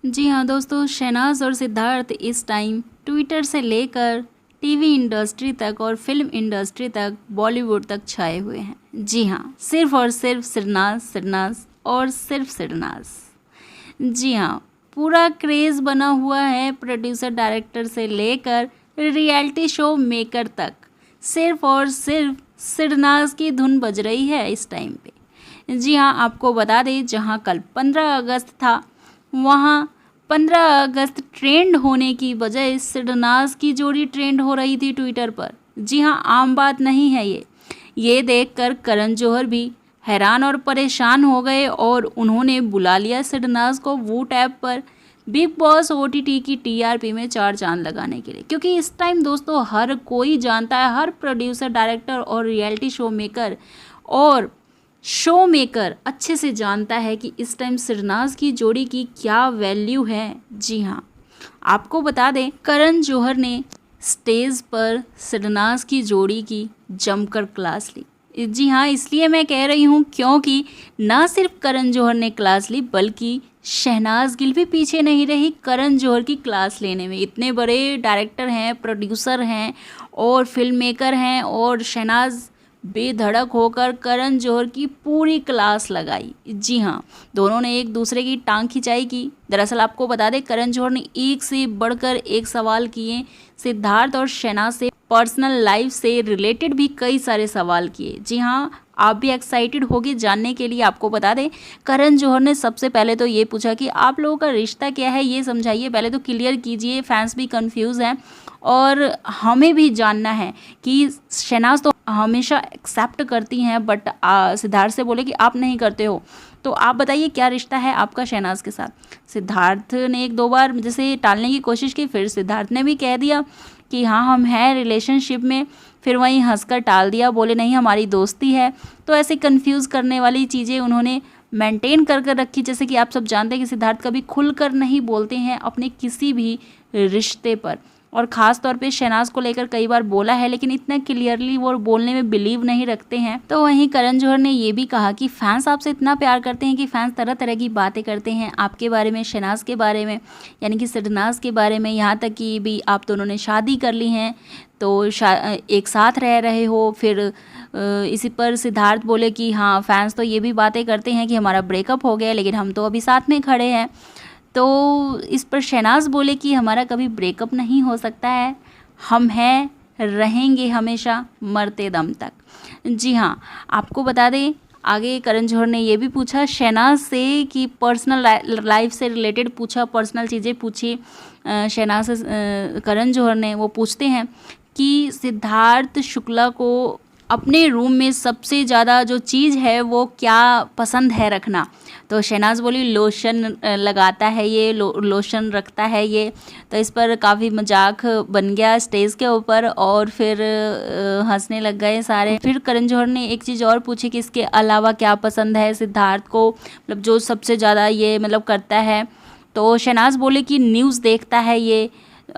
जी हाँ दोस्तों, शहनाज और सिद्धार्थ इस टाइम ट्विटर से लेकर टीवी इंडस्ट्री तक और फिल्म इंडस्ट्री तक, बॉलीवुड तक छाए हुए हैं। जी हाँ, सिर्फ और सिर्फ सिरनाज सिरनाज और सिर्फ सिरनाज। जी हाँ, पूरा क्रेज़ बना हुआ है प्रोड्यूसर डायरेक्टर से लेकर रियलिटी शो मेकर तक। सिर्फ और सिर्फ सिरनाज की धुन बज रही है इस टाइम पे। जी हाँ, आपको बता दें, जहाँ कल 15 अगस्त था, वहाँ 15 अगस्त ट्रेंड होने की बजाय सिरनाज की जोड़ी ट्रेंड हो रही थी ट्विटर पर। जी हाँ, आम बात नहीं है ये देखकर करण जौहर भी हैरान और परेशान हो गए और उन्होंने बुला लिया सिरनाज को वूट ऐप पर बिग बॉस ओटीटी की टीआरपी में 4 चांद लगाने के लिए। क्योंकि इस टाइम दोस्तों हर कोई जानता है, हर प्रोड्यूसर डायरेक्टर और रियलिटी शो मेकर और शो मेकर अच्छे से जानता है कि इस टाइम सिरनाज की जोड़ी की क्या वैल्यू है। जी हाँ, आपको बता दें, करण जौहर ने स्टेज पर सिरनाज की जोड़ी की जमकर क्लास ली। जी हाँ, इसलिए मैं कह रही हूँ क्योंकि ना सिर्फ करण जौहर ने क्लास ली, बल्कि शहनाज गिल भी पीछे नहीं रही करण जौहर की क्लास लेने में। इतने बड़े डायरेक्टर हैं, प्रोड्यूसर हैं और फिल्म मेकर हैं, और शहनाज बेधड़क होकर करण जौहर की पूरी क्लास लगाई। जी हाँ, दोनों ने एक दूसरे की टांग खिंचाई की। दरअसल आपको बता दें, करण जौहर ने एक से बढ़कर एक सवाल किए, सिद्धार्थ और शहनाज से पर्सनल लाइफ से रिलेटेड भी कई सारे सवाल किए। जी हाँ, आप भी एक्साइटेड होगी जानने के लिए। आपको बता दें, करण जौहर ने सबसे पहले तो ये पूछा कि आप लोगों का रिश्ता क्या है, ये समझाइए, पहले तो क्लियर कीजिए, फैंस भी कंफ्यूज हैं और हमें भी जानना है कि शहनाज तो हमेशा एक्सेप्ट करती हैं, बट सिद्धार्थ से बोले कि आप नहीं करते हो, तो आप बताइए क्या रिश्ता है आपका शहनाज के साथ। सिद्धार्थ ने एक दो बार जैसे टालने की कोशिश की, फिर सिद्धार्थ ने भी कह दिया कि हाँ हम हैं रिलेशनशिप में, फिर वहीं हंसकर टाल दिया, बोले नहीं हमारी दोस्ती है। तो ऐसे कंफ्यूज करने वाली चीज़ें उन्होंने मेंटेन कर कर रखी। जैसे कि आप सब जानते हैं कि सिद्धार्थ कभी खुलकर नहीं बोलते हैं अपने किसी भी रिश्ते पर, और ख़ास तौर पे शहनाज को लेकर कई बार बोला है, लेकिन इतना क्लियरली वो बोलने में बिलीव नहीं रखते हैं। तो वहीं करण जौहर ने ये भी कहा कि फैंस आपसे इतना प्यार करते हैं कि फैंस तरह तरह की बातें करते हैं आपके बारे में, शहनाज के बारे में, यानी कि सिरनाज के बारे में, यहाँ तक कि भी आप दोनों ने शादी कर ली हैं, तो एक साथ रह रहे हो। फिर इसी पर सिद्धार्थ बोले कि हाँ फैंस तो ये भी बातें करते हैं कि हमारा ब्रेकअप हो गया, लेकिन हम तो अभी साथ में खड़े हैं। तो इस पर शहनाज बोले कि हमारा कभी ब्रेकअप नहीं हो सकता है, हम हैं, रहेंगे हमेशा मरते दम तक। जी हाँ, आपको बता दें, आगे करण जौहर ने ये भी पूछा शहनाज से कि पर्सनल लाइफ से रिलेटेड पूछा, पर्सनल चीज़ें पूछी शहनाज से। करण जौहर ने वो पूछते हैं कि सिद्धार्थ शुक्ला को अपने रूम में सबसे ज़्यादा जो चीज़ है वो क्या पसंद है रखना। तो शहनाज बोली लोशन लगाता है ये, लोशन रखता है ये। तो इस पर काफ़ी मजाक बन गया स्टेज के ऊपर और फिर हंसने लग गए सारे। फिर करण जौहर ने एक चीज़ और पूछी कि इसके अलावा क्या पसंद है सिद्धार्थ को, मतलब जो सबसे ज़्यादा ये मतलब करता है। तो शहनाज बोले कि न्यूज़ देखता है ये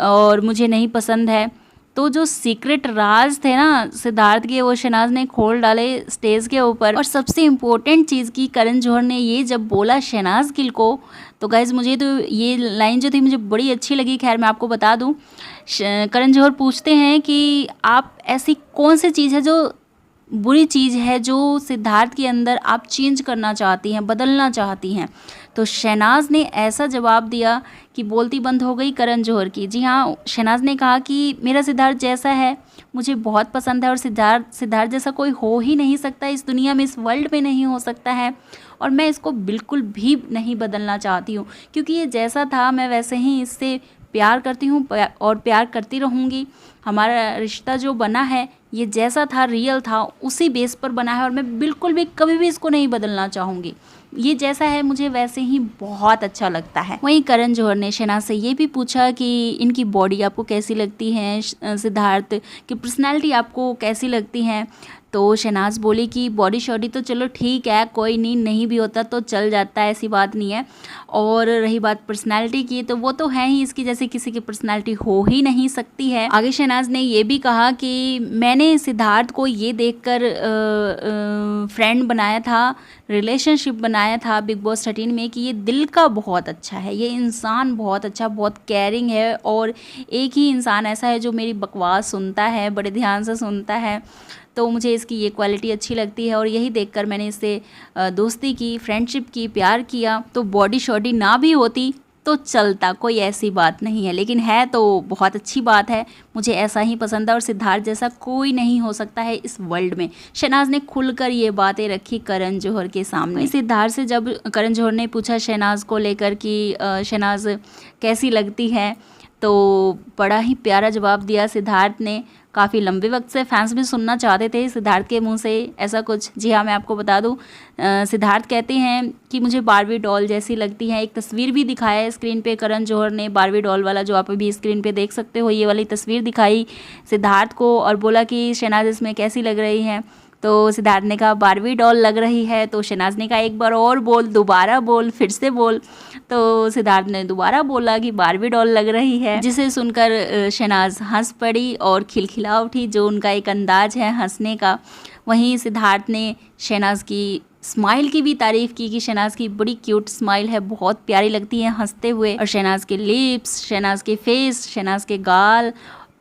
और मुझे नहीं पसंद है। तो जो सीक्रेट राज थे ना सिद्धार्थ के, वो शहनाज ने खोल डाले स्टेज के ऊपर। और सबसे इम्पोर्टेंट चीज़ की करण जौहर ने ये जब बोला शहनाज गिल को, तो गाइज मुझे तो ये लाइन जो थी मुझे बड़ी अच्छी लगी। खैर मैं आपको बता दूं, करण जौहर पूछते हैं कि आप ऐसी कौन सी चीज़ है जो बुरी चीज़ है जो सिद्धार्थ के अंदर आप चेंज करना चाहती हैं, बदलना चाहती हैं। तो शहनाज ने ऐसा जवाब दिया कि बोलती बंद हो गई करण जौहर की। जी हाँ, शहनाज ने कहा कि मेरा सिद्धार्थ जैसा है मुझे बहुत पसंद है, और सिद्धार्थ जैसा कोई हो ही नहीं सकता इस दुनिया में, इस वर्ल्ड में नहीं हो सकता है, और मैं इसको बिल्कुल भी नहीं बदलना चाहती हूँ, क्योंकि ये जैसा था मैं वैसे ही इससे प्यार करती हूँ और प्यार करती रहूँगी। हमारा रिश्ता जो बना है ये जैसा था, रियल था, उसी बेस पर बना है, और मैं बिल्कुल भी कभी भी इसको नहीं बदलना चाहूँगी। ये जैसा है मुझे वैसे ही बहुत अच्छा लगता है। वहीं करण जौहर ने शहनाज से ये भी पूछा कि इनकी बॉडी आपको कैसी लगती है, सिद्धार्थ की पर्सनैलिटी आपको कैसी लगती है। तो शहनाज बोली कि बॉडी शॉडी तो चलो ठीक है, कोई नहीं भी होता तो चल जाता है, ऐसी बात नहीं है। और रही बात पर्सनालिटी की, तो वो तो है ही, इसकी जैसे किसी की पर्सनालिटी हो ही नहीं सकती है। आगे शहनाज ने ये भी कहा कि मैंने सिद्धार्थ को ये देखकर फ्रेंड बनाया था, रिलेशनशिप बनाया था बिग बॉस 13 में कि ये दिल का बहुत अच्छा है, ये इंसान बहुत अच्छा, बहुत केयरिंग है, और एक ही इंसान ऐसा है जो मेरी बकवास सुनता है, बड़े ध्यान से सुनता है। तो मुझे इसकी ये क्वालिटी अच्छी लगती है और यही देखकर मैंने इससे दोस्ती की, फ्रेंडशिप की, प्यार किया। तो बॉडी शॉडी ना भी होती तो चलता, कोई ऐसी बात नहीं है, लेकिन है तो बहुत अच्छी बात है, मुझे ऐसा ही पसंद है और सिद्धार्थ जैसा कोई नहीं हो सकता है इस वर्ल्ड में। शहनाज ने खुलकर ये बातें रखी करण जौहर के सामने। सिद्धार्थ से जब करण जौहर ने पूछा शहनाज को लेकर कि शहनाज कैसी लगती है, तो बड़ा ही प्यारा जवाब दिया सिद्धार्थ ने। काफ़ी लंबे वक्त से फैंस भी सुनना चाहते थे सिद्धार्थ के मुंह से ऐसा कुछ। जी हाँ, मैं आपको बता दूं, सिद्धार्थ कहते हैं कि मुझे बारबी डॉल जैसी लगती है। एक तस्वीर भी दिखाया है स्क्रीन पे करण जौहर ने, बारबी डॉल वाला, जो आप अभी स्क्रीन पे देख सकते हो, ये वाली तस्वीर दिखाई सिद्धार्थ को और बोला कि शहनाज इसमें कैसी लग रही है। तो सिद्धार्थ ने कहा बारबी डॉल लग रही है। तो शहनाज ने कहा एक बार और बोल, दोबारा बोल, फिर से बोल। तो सिद्धार्थ ने दोबारा बोला कि बारबी डॉल लग रही है, जिसे सुनकर शहनाज हंस पड़ी और खिलखिला उठी, जो उनका एक अंदाज है हंसने का। वहीं सिद्धार्थ ने शहनाज की स्माइल की भी तारीफ़ की कि शहनाज की बड़ी क्यूट स्माइल है, बहुत प्यारी लगती है हंसते हुए। और शहनाज के लिप्स, शहनाज के फेस, शहनाज के गाल,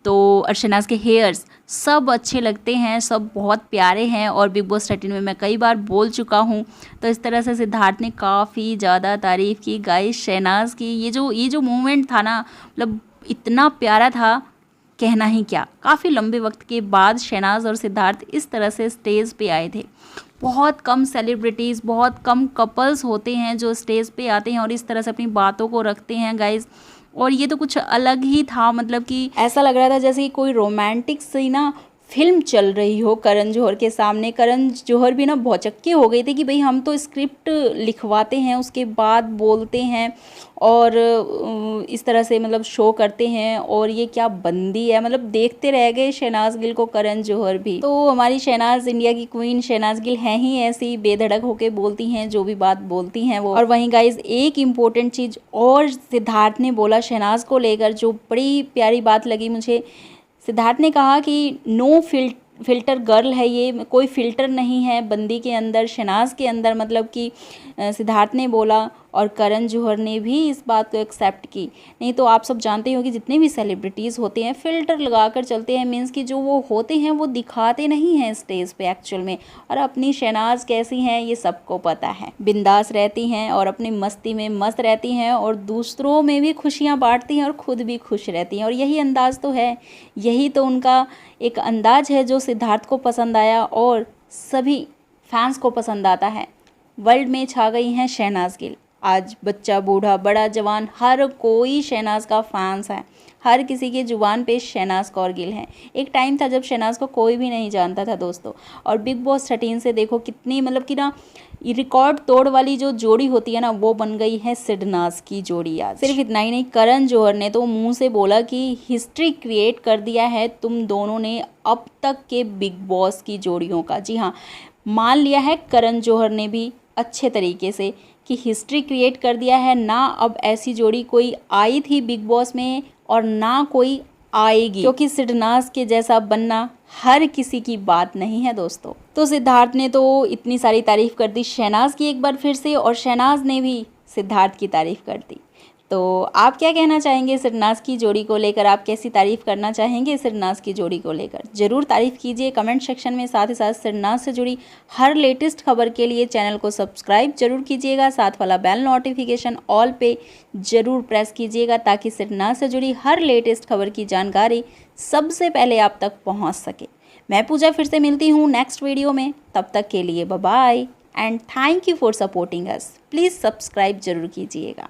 तो और शहनाज के हेयर्स सब अच्छे लगते हैं, सब बहुत प्यारे हैं और बिग बॉस 13 में मैं कई बार बोल चुका हूँ। तो इस तरह से सिद्धार्थ ने काफ़ी ज़्यादा तारीफ़ की गाइस शहनाज की। ये जो मोमेंट था ना, मतलब इतना प्यारा था, कहना ही क्या। काफ़ी लंबे वक्त के बाद शहनाज और सिद्धार्थ इस तरह से स्टेज पे आए थे। बहुत कम सेलिब्रिटीज़, बहुत कम कपल्स होते हैं जो स्टेज पे आते हैं और इस तरह से अपनी बातों को रखते हैं गाइस। और ये तो कुछ अलग ही था, मतलब कि ऐसा लग रहा था जैसे कि कोई रोमांटिक सी ना फिल्म चल रही हो करण जौहर के सामने। करण जौहर भी ना भौचक्के हो गए थे कि भाई हम तो स्क्रिप्ट लिखवाते हैं, उसके बाद बोलते हैं और इस तरह से मतलब शो करते हैं, और ये क्या बंदी है, मतलब देखते रह गए शहनाज गिल को करण जौहर भी। तो हमारी शहनाज, इंडिया की क्वीन शहनाज गिल हैं ही ऐसी, बेधड़क होके बोलती हैं, जो भी बात बोलती हैं वो। और वहीं गाइज एक इम्पोर्टेंट चीज़ और सिद्धार्थ ने बोला शहनाज को लेकर, जो बड़ी प्यारी बात लगी मुझे। सिद्धार्थ ने कहा कि नो फिल्टर गर्ल है ये, कोई फ़िल्टर नहीं है बंदी के अंदर, शहनाज के अंदर, मतलब कि सिद्धार्थ ने बोला और करण जौहर ने भी इस बात को एक्सेप्ट की। नहीं तो आप सब जानते हो कि जितने भी सेलिब्रिटीज़ होते हैं फ़िल्टर लगा कर चलते हैं, मीन्स कि जो वो होते हैं वो दिखाते नहीं हैं स्टेज पे एक्चुअल में। और अपनी शहनाज कैसी हैं ये सबको पता है, बिंदास रहती हैं और अपनी मस्ती में मस्त रहती हैं और दूसरों में भी खुशियाँ बांटती हैं और खुद भी खुश रहती हैं। और यही अंदाज़ तो है, यही तो उनका एक अंदाज़ है जो सिद्धार्थ को पसंद आया और सभी फैंस को पसंद आता है। वर्ल्ड में छा गई हैं शहनाज गिल। आज बच्चा, बूढ़ा, बड़ा, जवान, हर कोई शहनाज का फैंस है। हर किसी के जुबान पे शहनाज कौर गिल है। एक टाइम था जब शहनाज को कोई भी नहीं जानता था दोस्तों, और बिग बॉस 13 से देखो कितनी, मतलब कि ना, रिकॉर्ड तोड़ वाली जो जोड़ी होती है ना, वो बन गई है सिडनाज की जोड़ी। आज सिर्फ इतना ही नहीं, करण जौहर ने तो मुंह से बोला कि हिस्ट्री क्रिएट कर दिया है तुम दोनों ने अब तक के बिग बॉस की जोड़ियों का। जी हाँ, मान लिया है करण जौहर ने भी अच्छे तरीके से कि हिस्ट्री क्रिएट कर दिया है। ना अब ऐसी जोड़ी कोई आई थी बिग बॉस में और ना कोई आएगी, क्योंकि सिडनाज के जैसा बनना हर किसी की बात नहीं है दोस्तों। तो सिद्धार्थ ने तो इतनी सारी तारीफ़ कर दी शहनाज की एक बार फिर से, और शहनाज ने भी सिद्धार्थ की तारीफ़ कर दी। तो आप क्या कहना चाहेंगे सिडनाज की जोड़ी को लेकर? आप कैसी तारीफ़ करना चाहेंगे सिडनाज की जोड़ी को लेकर? ज़रूर तारीफ़ कीजिए कमेंट सेक्शन में। साथ ही साथ सिडनाज से जुड़ी हर लेटेस्ट खबर के लिए चैनल को सब्सक्राइब जरूर कीजिएगा। साथ वाला बेल नोटिफिकेशन ऑल पे ज़रूर प्रेस कीजिएगा, ताकि सिडनाज से जुड़ी हर लेटेस्ट खबर की जानकारी सबसे पहले आप तक पहुँच सके। मैं पूजा फिर से मिलती हूँ नेक्स्ट वीडियो में। तब तक के लिए bye bye and thank you for supporting us. Please subscribe जरूर कीजिएगा।